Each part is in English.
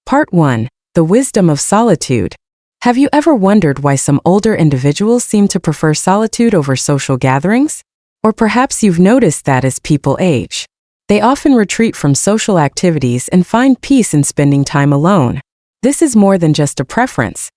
Part 1. The Wisdom of Solitude. Have you ever wondered why some older individuals seem to prefer solitude over social gatherings? Or perhaps you've noticed that as people age, they often retreat from social activities and find peace in spending time alone. This is more than just a preference.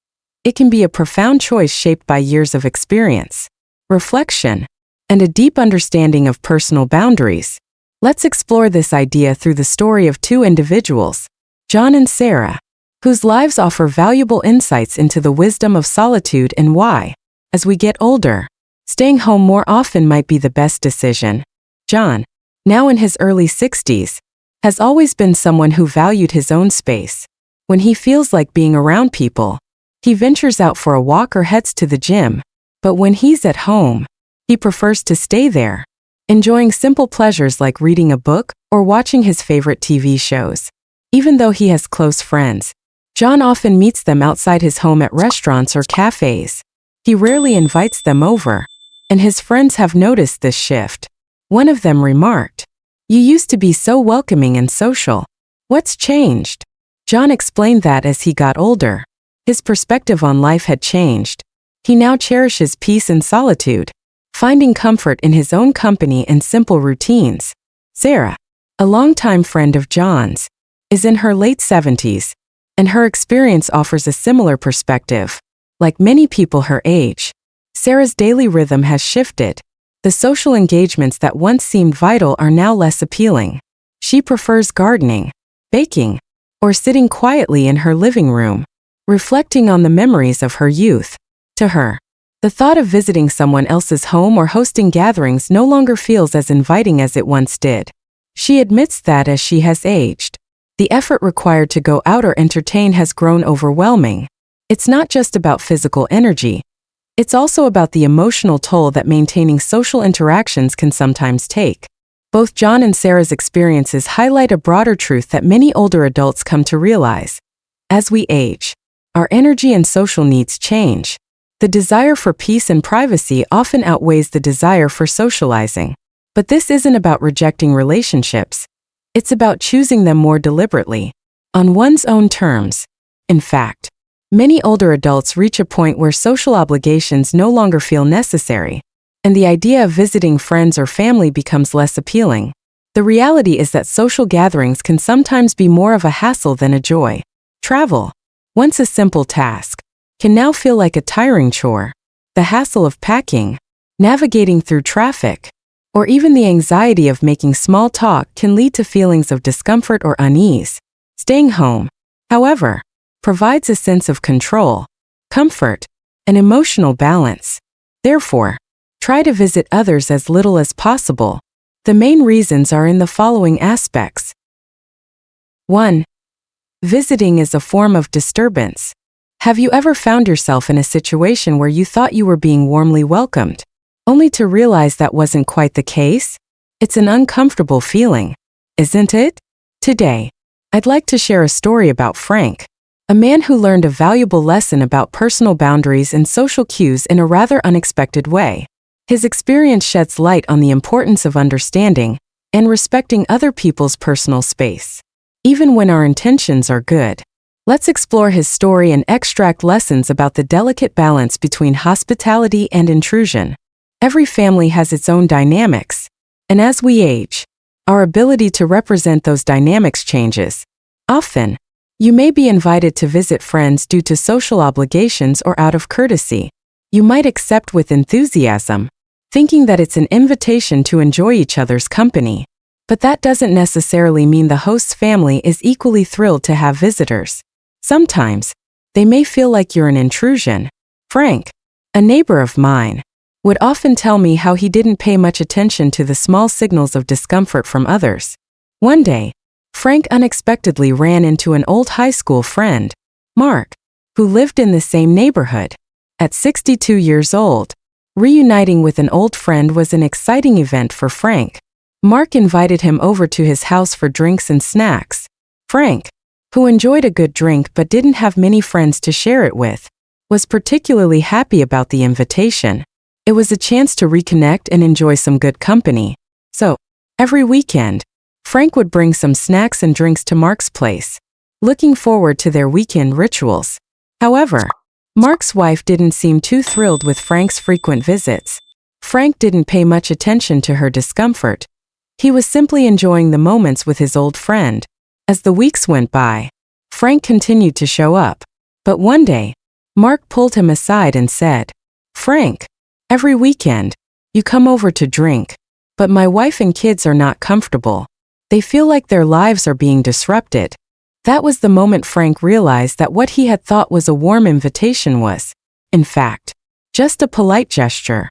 It can be a profound choice shaped by years of experience, reflection, and a deep understanding of personal boundaries. Let's explore this idea through the story of two individuals, John and Sarah, whose lives offer valuable insights into the wisdom of solitude and why, as we get older, staying home more often might be the best decision. John, now in his early 60s, has always been someone who valued his own space. When he feels like being around people, he ventures out for a walk or heads to the gym. But when he's at home, he prefers to stay there, enjoying simple pleasures like reading a book or watching his favorite TV shows. Even though he has close friends, John often meets them outside his home at restaurants or cafes. He rarely invites them over, and his friends have noticed this shift. One of them remarked, "You used to be so welcoming and social. What's changed?" John explained that as he got older, his perspective on life had changed. He now cherishes peace and solitude, finding comfort in his own company and simple routines. Sarah, a longtime friend of John's, is in her late 70s, and her experience offers a similar perspective. Like many people her age, Sarah's daily rhythm has shifted. The social engagements that once seemed vital are now less appealing. She prefers gardening, baking, or sitting quietly in her living room, reflecting on the memories of her youth. To her, the thought of visiting someone else's home or hosting gatherings no longer feels as inviting as it once did. She admits that as she has aged, the effort required to go out or entertain has grown overwhelming. It's not just about physical energy. It's also about the emotional toll that maintaining social interactions can sometimes take. Both John and Sarah's experiences highlight a broader truth that many older adults come to realize. As we age, our energy and social needs change. The desire for peace and privacy often outweighs the desire for socializing. But this isn't about rejecting relationships. It's about choosing them more deliberately, on one's own terms. In fact, many older adults reach a point where social obligations no longer feel necessary, and the idea of visiting friends or family becomes less appealing. The reality is that social gatherings can sometimes be more of a hassle than a joy. Travel, once a simple task, can now feel like a tiring chore. The hassle of packing, navigating through traffic, or even the anxiety of making small talk can lead to feelings of discomfort or unease. Staying home, however, provides a sense of control, comfort, and emotional balance. Therefore, try to visit others as little as possible. The main reasons are in the following aspects. 1. Visiting is a form of disturbance. Have you ever found yourself in a situation where you thought you were being warmly welcomed, only to realize that wasn't quite the case? It's an uncomfortable feeling, isn't it? Today, I'd like to share a story about Frank, a man who learned a valuable lesson about personal boundaries and social cues in a rather unexpected way. His experience sheds light on the importance of understanding and respecting other people's personal space, even when our intentions are good. Let's explore his story and extract lessons about the delicate balance between hospitality and intrusion. Every family has its own dynamics, and as we age, our ability to represent those dynamics changes. Often, you may be invited to visit friends due to social obligations or out of courtesy. You might accept with enthusiasm, thinking that it's an invitation to enjoy each other's company. But that doesn't necessarily mean the host's family is equally thrilled to have visitors. Sometimes, they may feel like you're an intrusion. Frank, a neighbor of mine, would often tell me how he didn't pay much attention to the small signals of discomfort from others. One day, Frank unexpectedly ran into an old high school friend, Mark, who lived in the same neighborhood. At 62 years old, reuniting with an old friend was an exciting event for Frank. Mark invited him over to his house for drinks and snacks. Frank, who enjoyed a good drink but didn't have many friends to share it with, was particularly happy about the invitation. It was a chance to reconnect and enjoy some good company. So, every weekend, Frank would bring some snacks and drinks to Mark's place. looking forward to their weekend rituals. However, Mark's wife didn't seem too thrilled with Frank's frequent visits. Frank didn't pay much attention to her discomfort. He was simply enjoying the moments with his old friend. As the weeks went by, Frank continued to show up. But one day, Mark pulled him aside and said, "Frank, every weekend, you come over to drink, but my wife and kids are not comfortable. They feel like their lives are being disrupted." That was the moment Frank realized that what he had thought was a warm invitation was, in fact, just a polite gesture.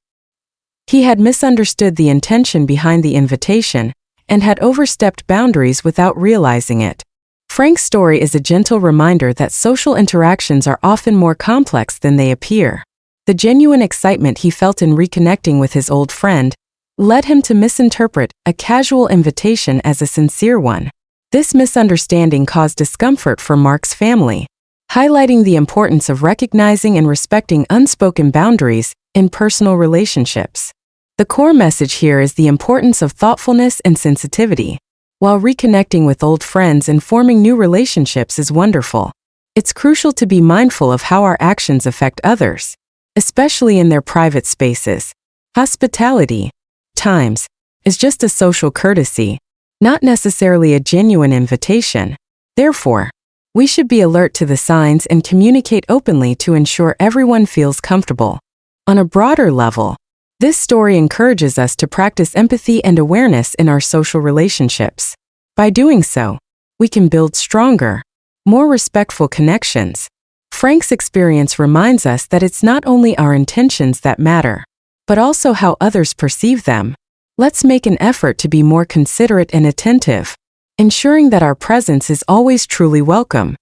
He had misunderstood the intention behind the invitation and had overstepped boundaries without realizing it. Frank's story is a gentle reminder that social interactions are often more complex than they appear. The genuine excitement he felt in reconnecting with his old friend led him to misinterpret a casual invitation as a sincere one. This misunderstanding caused discomfort for Mark's family, highlighting the importance of recognizing and respecting unspoken boundaries in personal relationships. The core message here is the importance of thoughtfulness and sensitivity. While reconnecting with old friends and forming new relationships is wonderful, it's crucial to be mindful of how our actions affect others, especially in their private spaces. Hospitality, times, is just a social courtesy, not necessarily a genuine invitation. Therefore, we should be alert to the signs and communicate openly to ensure everyone feels comfortable. On a broader level, this story encourages us to practice empathy and awareness in our social relationships. By doing so, we can build stronger, more respectful connections. Frank's experience reminds us that it's not only our intentions that matter, but also how others perceive them. Let's make an effort to be more considerate and attentive, ensuring that our presence is always truly welcome.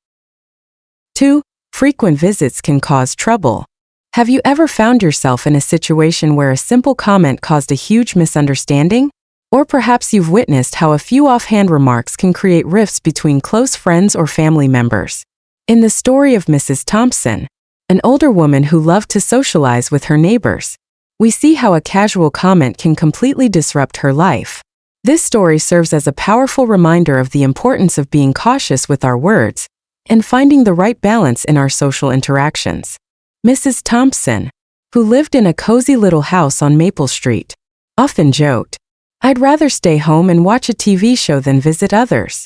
2. Frequent visits can cause trouble. Have you ever found yourself in a situation where a simple comment caused a huge misunderstanding? Or perhaps you've witnessed how a few offhand remarks can create rifts between close friends or family members. In the story of Mrs. Thompson, an older woman who loved to socialize with her neighbors, we see how a casual comment can completely disrupt her life. This story serves as a powerful reminder of the importance of being cautious with our words and finding the right balance in our social interactions. Mrs. Thompson, who lived in a cozy little house on Maple Street, often joked, "I'd rather stay home and watch a TV show than visit others."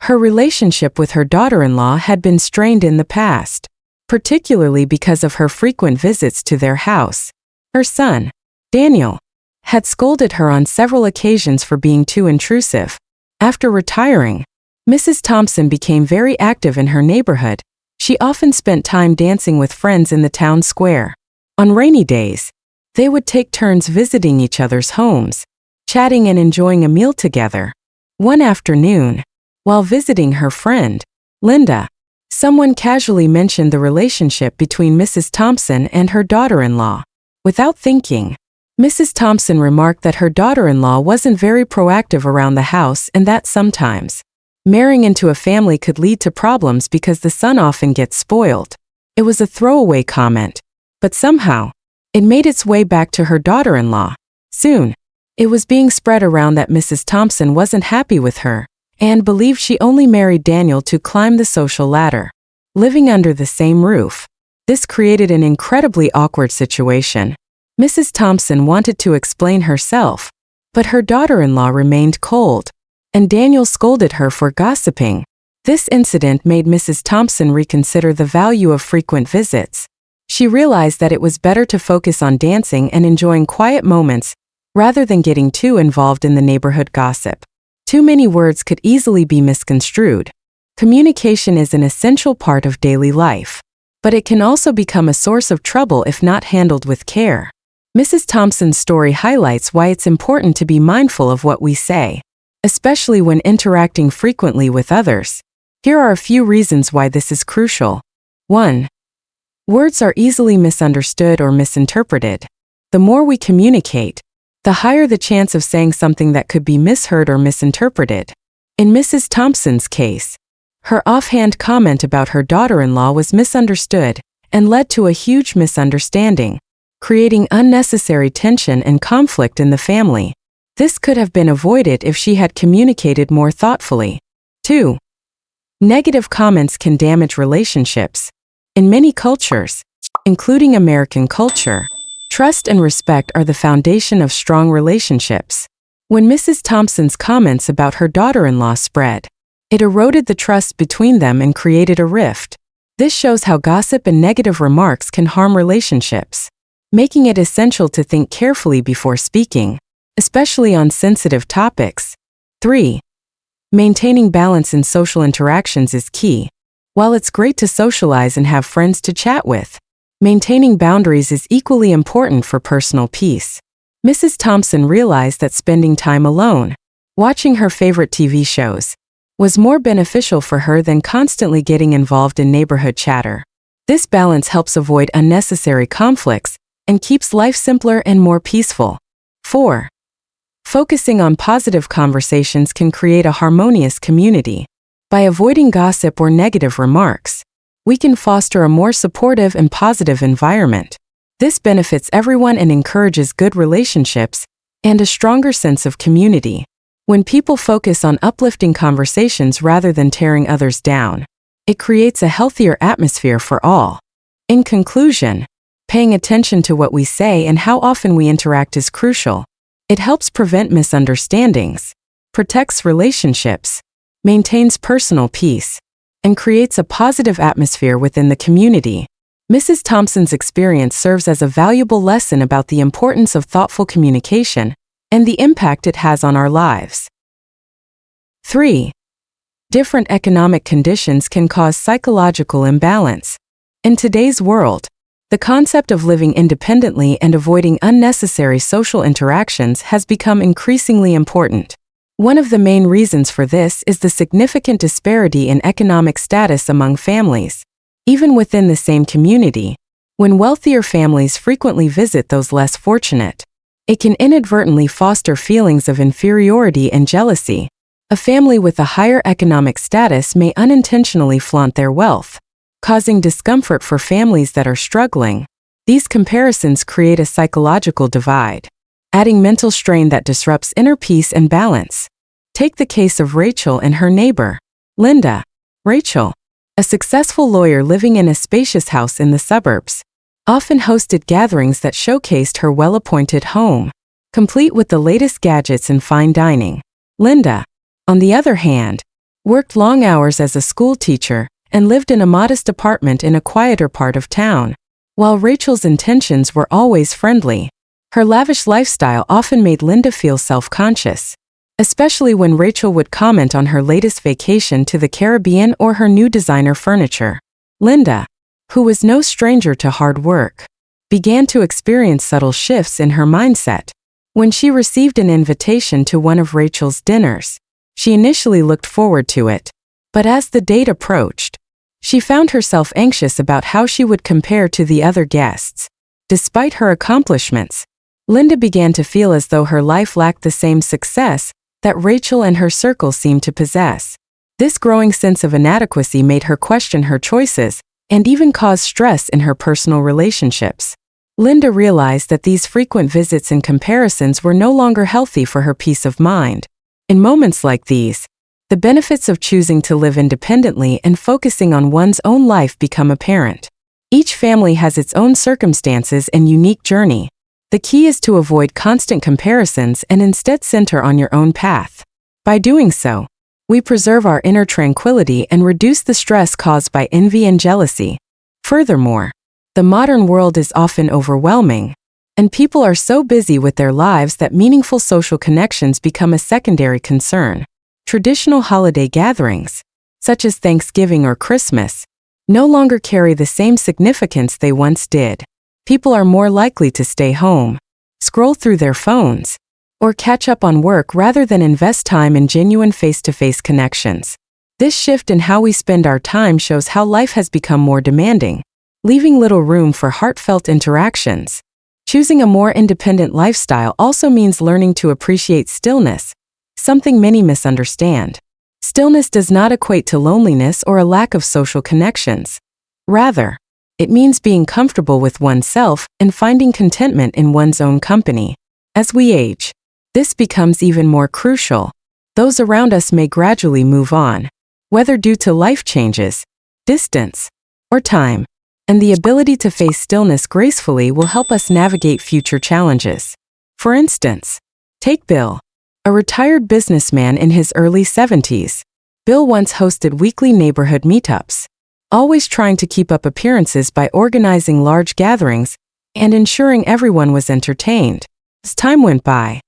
Her relationship with her daughter-in-law had been strained in the past, particularly because of her frequent visits to their house. Her son, Daniel, had scolded her on several occasions for being too intrusive. After retiring, Mrs. Thompson became very active in her neighborhood. She often spent time dancing with friends in the town square. On rainy days, they would take turns visiting each other's homes, chatting and enjoying a meal together. One afternoon, while visiting her friend, Linda, someone casually mentioned the relationship between Mrs. Thompson and her daughter-in-law. Without thinking, Mrs. Thompson remarked that her daughter-in-law wasn't very proactive around the house and that sometimes marrying into a family could lead to problems because the son often gets spoiled. It was a throwaway comment, but somehow, it made its way back to her daughter-in-law. Soon, it was being spread around that Mrs. Thompson wasn't happy with her and believed she only married Daniel to climb the social ladder. Living under the same roof, this created an incredibly awkward situation. Mrs. Thompson wanted to explain herself, but her daughter-in-law remained cold, and Daniel scolded her for gossiping. This incident made Mrs. Thompson reconsider the value of frequent visits. She realized that it was better to focus on dancing and enjoying quiet moments rather than getting too involved in the neighborhood gossip. Too many words could easily be misconstrued. Communication is an essential part of daily life, but it can also become a source of trouble if not handled with care. Mrs. Thompson's story highlights why it's important to be mindful of what we say, especially when interacting frequently with others. Here are a few reasons why this is crucial. 1. Words are easily misunderstood or misinterpreted. The more we communicate, the higher the chance of saying something that could be misheard or misinterpreted. In Mrs. Thompson's case, her offhand comment about her daughter-in-law was misunderstood and led to a huge misunderstanding, creating unnecessary tension and conflict in the family. This could have been avoided if she had communicated more thoughtfully. 2. Negative comments can damage relationships. In many cultures, including American culture, trust and respect are the foundation of strong relationships. When Mrs. Thompson's comments about her daughter-in-law spread, it eroded the trust between them and created a rift. This shows how gossip and negative remarks can harm relationships, making it essential to think carefully before speaking, especially on sensitive topics. 3. Maintaining balance in social interactions is key. While it's great to socialize and have friends to chat with, maintaining boundaries is equally important for personal peace. Mrs. Thompson realized that spending time alone, watching her favorite TV shows, was more beneficial for her than constantly getting involved in neighborhood chatter. This balance helps avoid unnecessary conflicts and keeps life simpler and more peaceful. 4. Focusing on positive conversations can create a harmonious community. By avoiding gossip or negative remarks, we can foster a more supportive and positive environment. This benefits everyone and encourages good relationships and a stronger sense of community. When people focus on uplifting conversations rather than tearing others down, it creates a healthier atmosphere for all. In conclusion, paying attention to what we say and how often we interact is crucial. It helps prevent misunderstandings, protects relationships, maintains personal peace, and creates a positive atmosphere within the community. Mrs. Thompson's experience serves as a valuable lesson about the importance of thoughtful communication and the impact it has on our lives. 3. Different economic conditions can cause psychological imbalance. In today's world, the concept of living independently and avoiding unnecessary social interactions has become increasingly important. One of the main reasons for this is the significant disparity in economic status among families. Even within the same community, when wealthier families frequently visit those less fortunate, it can inadvertently foster feelings of inferiority and jealousy. A family with a higher economic status may unintentionally flaunt their wealth, causing discomfort for families that are struggling. These comparisons create a psychological divide, adding mental strain that disrupts inner peace and balance. Take the case of Rachel and her neighbor, Linda. Rachel, a successful lawyer living in a spacious house in the suburbs, often hosted gatherings that showcased her well-appointed home, complete with the latest gadgets and fine dining. Linda, on the other hand, worked long hours as a school teacher and lived in a modest apartment in a quieter part of town. While Rachel's intentions were always friendly, her lavish lifestyle often made Linda feel self-conscious, especially when Rachel would comment on her latest vacation to the Caribbean or her new designer furniture. Linda, who was no stranger to hard work, began to experience subtle shifts in her mindset. When she received an invitation to one of Rachel's dinners, she initially looked forward to it, but as the date approached, she found herself anxious about how she would compare to the other guests. Despite her accomplishments, Linda began to feel as though her life lacked the same success that Rachel and her circle seemed to possess. This growing sense of inadequacy made her question her choices and even caused stress in her personal relationships. Linda realized that these frequent visits and comparisons were no longer healthy for her peace of mind. In moments like these, the benefits of choosing to live independently and focusing on one's own life become apparent. Each family has its own circumstances and unique journey. The key is to avoid constant comparisons and instead center on your own path. By doing so, we preserve our inner tranquility and reduce the stress caused by envy and jealousy. Furthermore, the modern world is often overwhelming, and people are so busy with their lives that meaningful social connections become a secondary concern. Traditional holiday gatherings, such as Thanksgiving or Christmas, no longer carry the same significance they once did. People are more likely to stay home, scroll through their phones, or catch up on work rather than invest time in genuine face-to-face connections. This shift in how we spend our time shows how life has become more demanding, leaving little room for heartfelt interactions. Choosing a more independent lifestyle also means learning to appreciate stillness, something many misunderstand. Stillness does not equate to loneliness or a lack of social connections. Rather, it means being comfortable with oneself and finding contentment in one's own company. As we age, this becomes even more crucial. Those around us may gradually move on, whether due to life changes, distance, or time, and the ability to face stillness gracefully will help us navigate future challenges. For instance, take Bill, a retired businessman in his early 70s. Bill once hosted weekly neighborhood meetups, always trying to keep up appearances by organizing large gatherings and ensuring everyone was entertained. As time went by,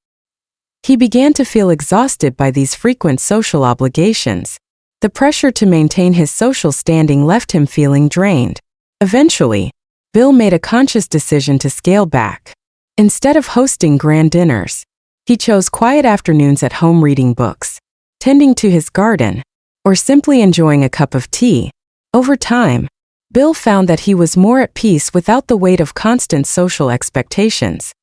he began to feel exhausted by these frequent social obligations. The pressure to maintain his social standing left him feeling drained. Eventually, Bill made a conscious decision to scale back. Instead of hosting grand dinners, he chose quiet afternoons at home reading books, tending to his garden, or simply enjoying a cup of tea. Over time, Bill found that he was more at peace without the weight of constant social expectations.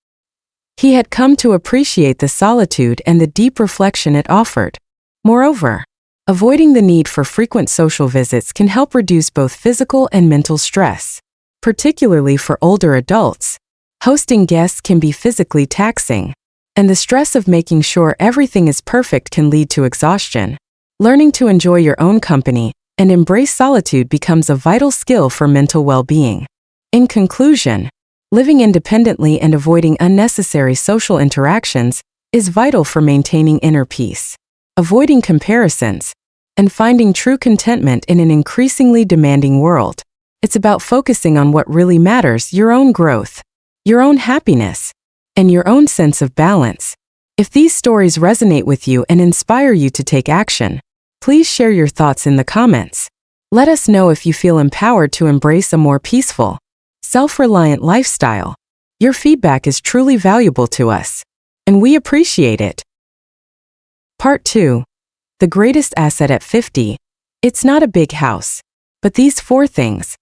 He had come to appreciate the solitude and the deep reflection it offered. Moreover, avoiding the need for frequent social visits can help reduce both physical and mental stress. Particularly for older adults, hosting guests can be physically taxing, and the stress of making sure everything is perfect can lead to exhaustion. Learning to enjoy your own company and embrace solitude becomes a vital skill for mental well-being. In conclusion, living independently and avoiding unnecessary social interactions is vital for maintaining inner peace, avoiding comparisons, and finding true contentment in an increasingly demanding world. It's about focusing on what really matters: your own growth, your own happiness, and your own sense of balance. If these stories resonate with you and inspire you to take action, please share your thoughts in the comments. Let us know if you feel empowered to embrace a more peaceful, self-reliant lifestyle. Your feedback is truly valuable to us, and we appreciate it. Part 2. The greatest asset at 50. It's not a big house, but these 4 things.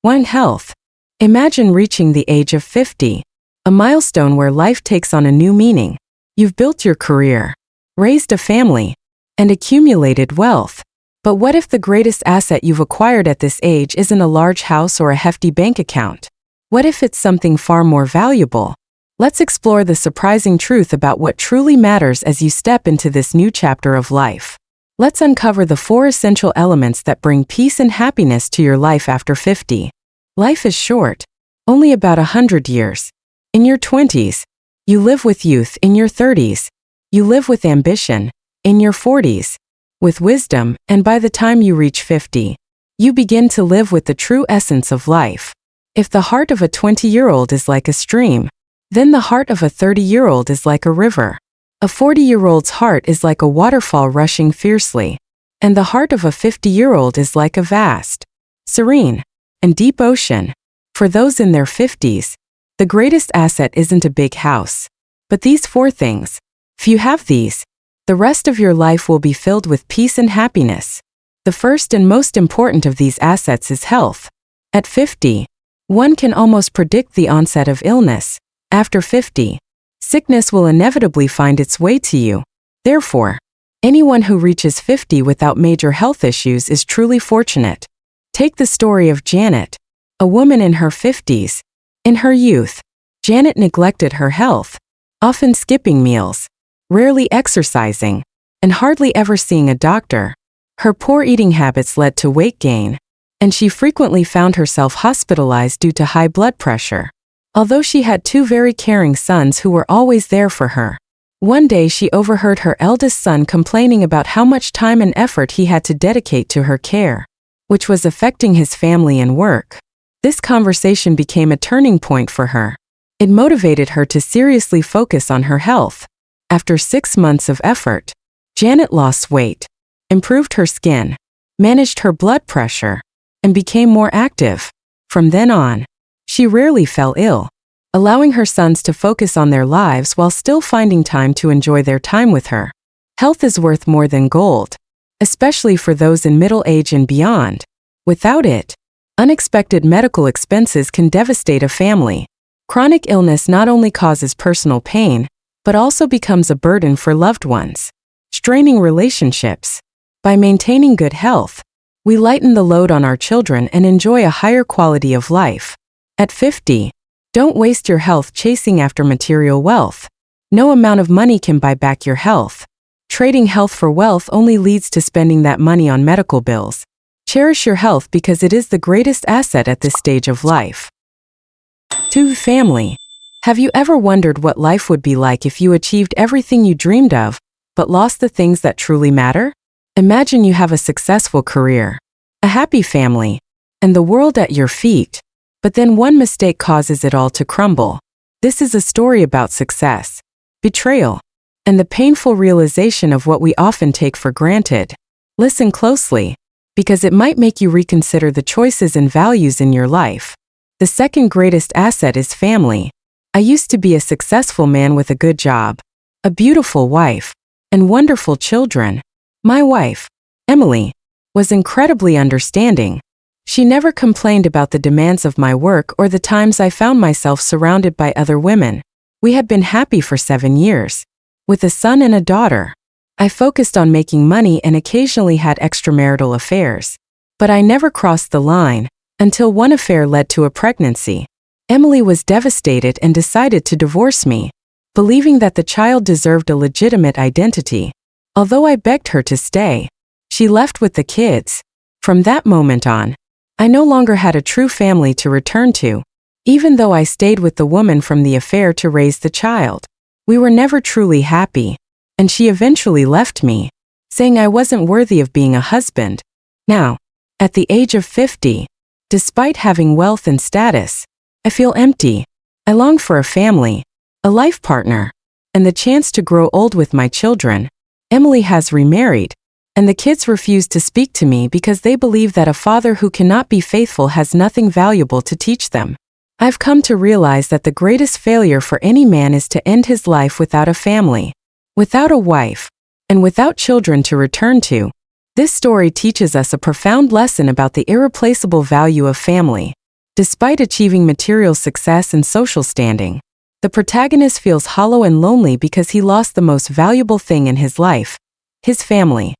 1. Health. Imagine reaching the age of 50, a milestone where life takes on a new meaning. You've built your career, raised a family, and accumulated wealth. But what if the greatest asset you've acquired at this age isn't a large house or a hefty bank account? What if it's something far more valuable? Let's explore the surprising truth about what truly matters as you step into this new chapter of life. Let's uncover the 4 essential elements that bring peace and happiness to your life after 50. Life is short, only about 100 years. In your 20s, you live with youth. In your 30s, you live with ambition. In your 40s, with wisdom, and by the time you reach 50, you begin to live with the true essence of life. If the heart of a 20-year-old is like a stream, then the heart of a 30-year-old is like a river. A 40-year-old's heart is like a waterfall rushing fiercely, and the heart of a 50-year-old is like a vast, serene, and deep ocean. For those in their 50s, the greatest asset isn't a big house, but these 4 things. If you have these, the rest of your life will be filled with peace and happiness. The first and most important of these assets is health. At 50, one can almost predict the onset of illness. After 50, sickness will inevitably find its way to you. Therefore, anyone who reaches 50 without major health issues is truly fortunate. Take the story of Janet, a woman in her 50s. In her youth, Janet neglected her health, often skipping meals, rarely exercising, and hardly ever seeing a doctor. Her poor eating habits led to weight gain, and she frequently found herself hospitalized due to high blood pressure. Although she had 2 very caring sons who were always there for her, one day she overheard her eldest son complaining about how much time and effort he had to dedicate to her care, which was affecting his family and work. This conversation became a turning point for her. It motivated her to seriously focus on her health. After 6 months of effort, Janet lost weight, improved her skin, managed her blood pressure, and became more active. From then on, she rarely fell ill, allowing her sons to focus on their lives while still finding time to enjoy their time with her. Health is worth more than gold, especially for those in middle age and beyond. Without it, unexpected medical expenses can devastate a family. Chronic illness not only causes personal pain, but also becomes a burden for loved ones, straining relationships. By maintaining good health, we lighten the load on our children and enjoy a higher quality of life. At 50, don't waste your health chasing after material wealth. No amount of money can buy back your health. Trading health for wealth only leads to spending that money on medical bills. Cherish your health because it is the greatest asset at this stage of life. 2. Family. Have you ever wondered what life would be like if you achieved everything you dreamed of, but lost the things that truly matter? Imagine you have a successful career, a happy family, and the world at your feet, but then one mistake causes it all to crumble. This is a story about success, betrayal, and the painful realization of what we often take for granted. Listen closely, because it might make you reconsider the choices and values in your life. The second greatest asset is family. I used to be a successful man with a good job, a beautiful wife, and wonderful children. My wife, Emily, was incredibly understanding. She never complained about the demands of my work or the times I found myself surrounded by other women. We had been happy for 7 years, with a son and a daughter. I focused on making money and occasionally had extramarital affairs. But I never crossed the line, until one affair led to a pregnancy. Emily was devastated and decided to divorce me, believing that the child deserved a legitimate identity. Although I begged her to stay, she left with the kids. From that moment on, I no longer had a true family to return to, even though I stayed with the woman from the affair to raise the child. We were never truly happy, and she eventually left me, saying I wasn't worthy of being a husband. Now, at the age of 50, despite having wealth and status, I feel empty. I long for a family, a life partner, and the chance to grow old with my children. Emily has remarried, and the kids refuse to speak to me because they believe that a father who cannot be faithful has nothing valuable to teach them. I've come to realize that the greatest failure for any man is to end his life without a family, without a wife, and without children to return to. This story teaches us a profound lesson about the irreplaceable value of family. Despite achieving material success and social standing, the protagonist feels hollow and lonely because he lost the most valuable thing in his life, his family.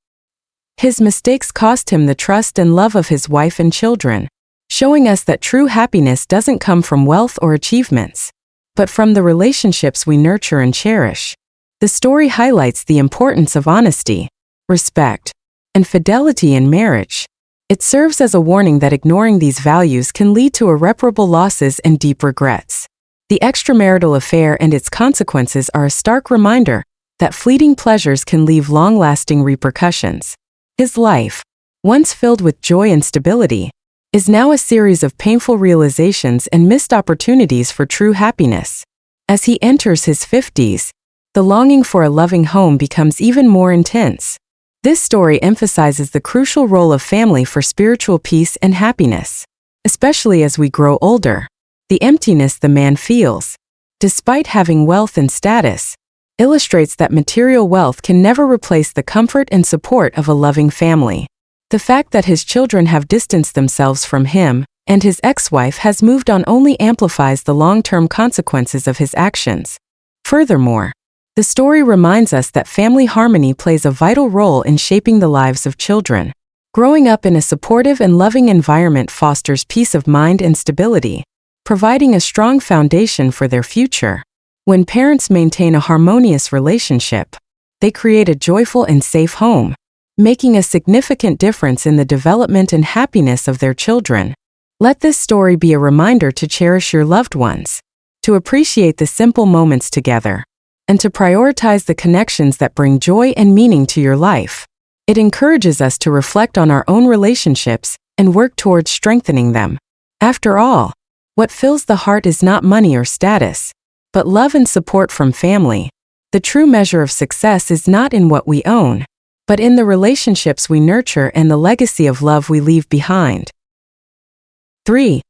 His mistakes cost him the trust and love of his wife and children, showing us that true happiness doesn't come from wealth or achievements, but from the relationships we nurture and cherish. The story highlights the importance of honesty, respect, and fidelity in marriage. It serves as a warning that ignoring these values can lead to irreparable losses and deep regrets. The extramarital affair and its consequences are a stark reminder that fleeting pleasures can leave long-lasting repercussions. His life, once filled with joy and stability, is now a series of painful realizations and missed opportunities for true happiness. As he enters his 50s, the longing for a loving home becomes even more intense. This story emphasizes the crucial role of family for spiritual peace and happiness, especially as we grow older. The emptiness the man feels, despite having wealth and status, illustrates that material wealth can never replace the comfort and support of a loving family. The fact that his children have distanced themselves from him and his ex-wife has moved on only amplifies the long-term consequences of his actions. Furthermore, the story reminds us that family harmony plays a vital role in shaping the lives of children. Growing up in a supportive and loving environment fosters peace of mind and stability, providing a strong foundation for their future. When parents maintain a harmonious relationship, they create a joyful and safe home, making a significant difference in the development and happiness of their children. Let this story be a reminder to cherish your loved ones, to appreciate the simple moments together, and to prioritize the connections that bring joy and meaning to your life. It encourages us to reflect on our own relationships and work towards strengthening them. After all, what fills the heart is not money or status, but love and support from family. The true measure of success is not in what we own, but in the relationships we nurture and the legacy of love we leave behind. 3.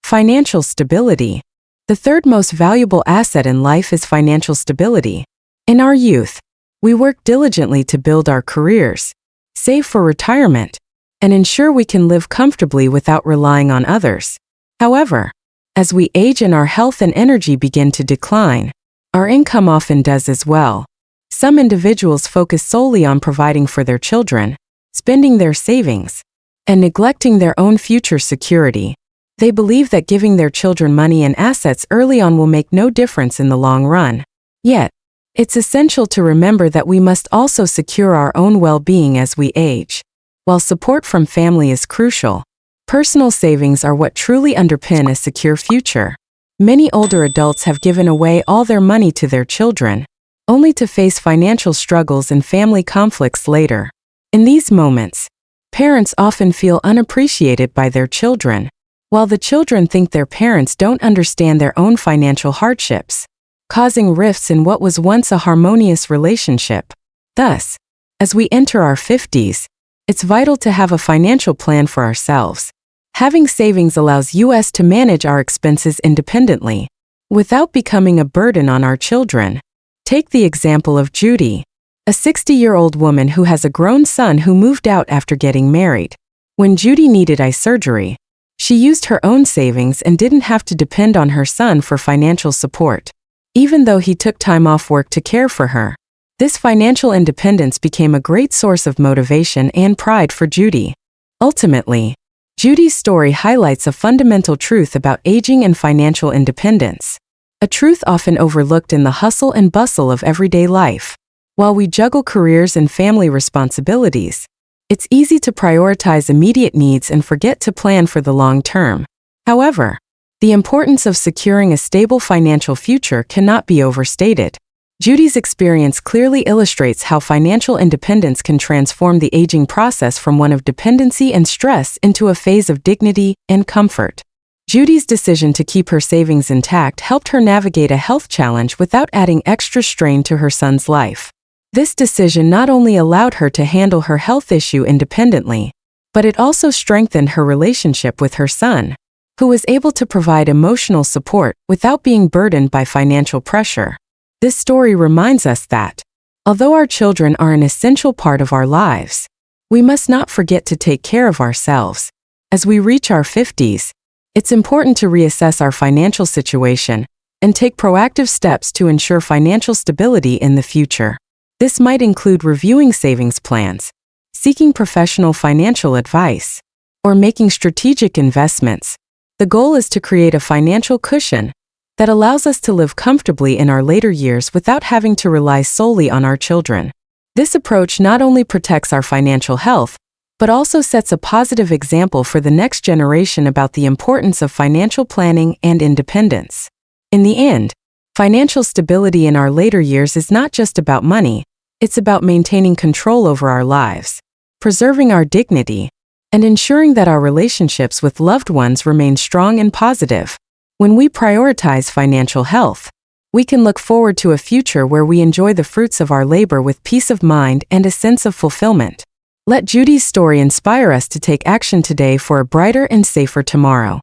Financial stability. The third most valuable asset in life is financial stability. In our youth, we work diligently to build our careers, save for retirement, and ensure we can live comfortably without relying on others. However, as we age and our health and energy begin to decline, our income often does as well. Some individuals focus solely on providing for their children, spending their savings, and neglecting their own future security. They believe that giving their children money and assets early on will make no difference in the long run. Yet, It's essential to remember that we must also secure our own well-being as we age. While support from family is crucial, personal savings are what truly underpin a secure future. Many older adults have given away all their money to their children, only to face financial struggles and family conflicts later. In these moments, parents often feel unappreciated by their children, while the children think their parents don't understand their own financial hardships, causing rifts in what was once a harmonious relationship. Thus, as we enter our 50s, it's vital to have a financial plan for ourselves. Having savings allows us to manage our expenses independently, without becoming a burden on our children. Take the example of Judy, a 60-year-old woman who has a grown son who moved out after getting married. When Judy needed eye surgery, she used her own savings and didn't have to depend on her son for financial support, even though he took time off work to care for her. This financial independence became a great source of motivation and pride for Judy. Ultimately, Judy's story highlights a fundamental truth about aging and financial independence, a truth often overlooked in the hustle and bustle of everyday life. While we juggle careers and family responsibilities, it's easy to prioritize immediate needs and forget to plan for the long term. However, the importance of securing a stable financial future cannot be overstated. Judy's experience clearly illustrates how financial independence can transform the aging process from one of dependency and stress into a phase of dignity and comfort. Judy's decision to keep her savings intact helped her navigate a health challenge without adding extra strain to her son's life. This decision not only allowed her to handle her health issue independently, but it also strengthened her relationship with her son, who was able to provide emotional support without being burdened by financial pressure. This story reminds us that, although our children are an essential part of our lives, we must not forget to take care of ourselves. As we reach our 50s, it's important to reassess our financial situation and take proactive steps to ensure financial stability in the future. This might include reviewing savings plans, seeking professional financial advice, or making strategic investments. The goal is to create a financial cushion that allows us to live comfortably in our later years without having to rely solely on our children. This approach not only protects our financial health, but also sets a positive example for the next generation about the importance of financial planning and independence. In the end, financial stability in our later years is not just about money, it's about maintaining control over our lives, preserving our dignity, and ensuring that our relationships with loved ones remain strong and positive. When we prioritize financial health, we can look forward to a future where we enjoy the fruits of our labor with peace of mind and a sense of fulfillment. Let Judy's story inspire us to take action today for a brighter and safer tomorrow.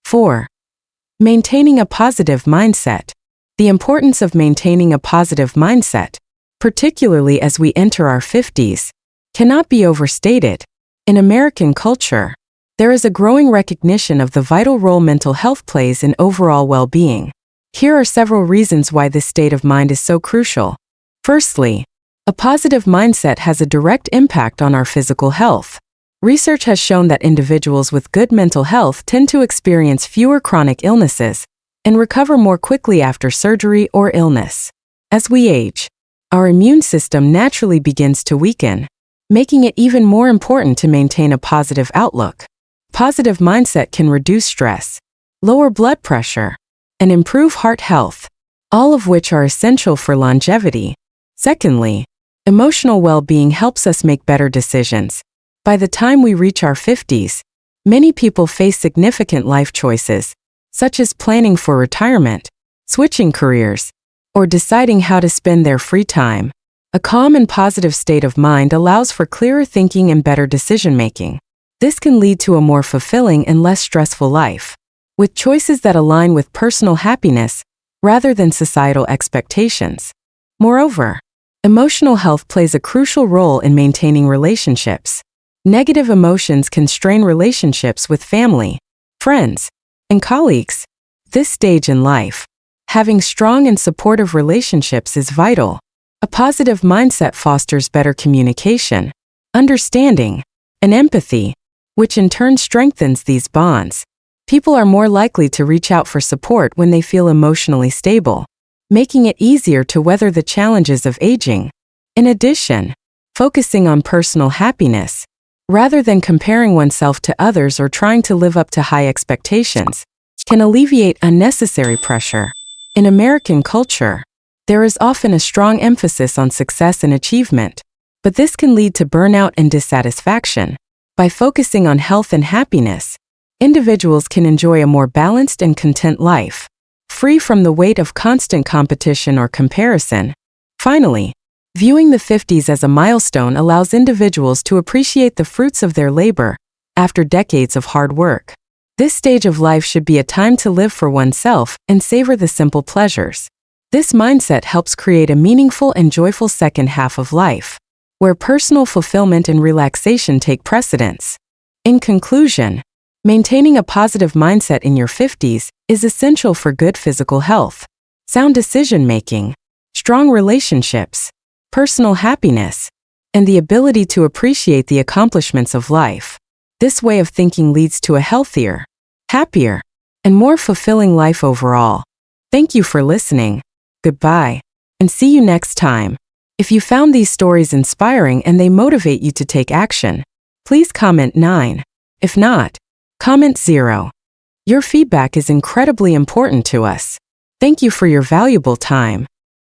4. Maintaining a positive mindset. The importance of maintaining a positive mindset, particularly as we enter our 50s, cannot be overstated. In American culture, there is a growing recognition of the vital role mental health plays in overall well-being. Here are several reasons why this state of mind is so crucial. Firstly, a positive mindset has a direct impact on our physical health. Research has shown that individuals with good mental health tend to experience fewer chronic illnesses and recover more quickly after surgery or illness. As we age, our immune system naturally begins to weaken, making it even more important to maintain a positive outlook. Positive mindset can reduce stress, lower blood pressure, and improve heart health, all of which are essential for longevity. Secondly, emotional well-being helps us make better decisions. By the time we reach our 50s, many people face significant life choices, such as planning for retirement, switching careers, or deciding how to spend their free time. A calm and positive state of mind allows for clearer thinking and better decision-making. This can lead to a more fulfilling and less stressful life, with choices that align with personal happiness rather than societal expectations. Moreover, emotional health plays a crucial role in maintaining relationships. Negative emotions can strain relationships with family, friends, and colleagues. This stage in life, having strong and supportive relationships is vital. A positive mindset fosters better communication, understanding, and empathy, which in turn strengthens these bonds. People are more likely to reach out for support when they feel emotionally stable. making it easier to weather the challenges of aging. In addition, focusing on personal happiness, rather than comparing oneself to others or trying to live up to high expectations, can alleviate unnecessary pressure. In American culture, there is often a strong emphasis on success and achievement, but this can lead to burnout and dissatisfaction. By focusing on health and happiness, individuals can enjoy a more balanced and content life, free from the weight of constant competition or comparison. Finally, viewing the 50s as a milestone allows individuals to appreciate the fruits of their labor after decades of hard work. This stage of life should be a time to live for oneself and savor the simple pleasures. This mindset helps create a meaningful and joyful second half of life, where personal fulfillment and relaxation take precedence. In conclusion, maintaining a positive mindset in your 50s is essential for good physical health, sound decision-making, strong relationships, personal happiness, and the ability to appreciate the accomplishments of life. This way of thinking leads to a healthier, happier, and more fulfilling life overall. Thank you for listening. Goodbye, and see you next time. If you found these stories inspiring and they motivate you to take action, please comment 9. If not, comment 0. Your feedback is incredibly important to us. Thank you for your valuable time.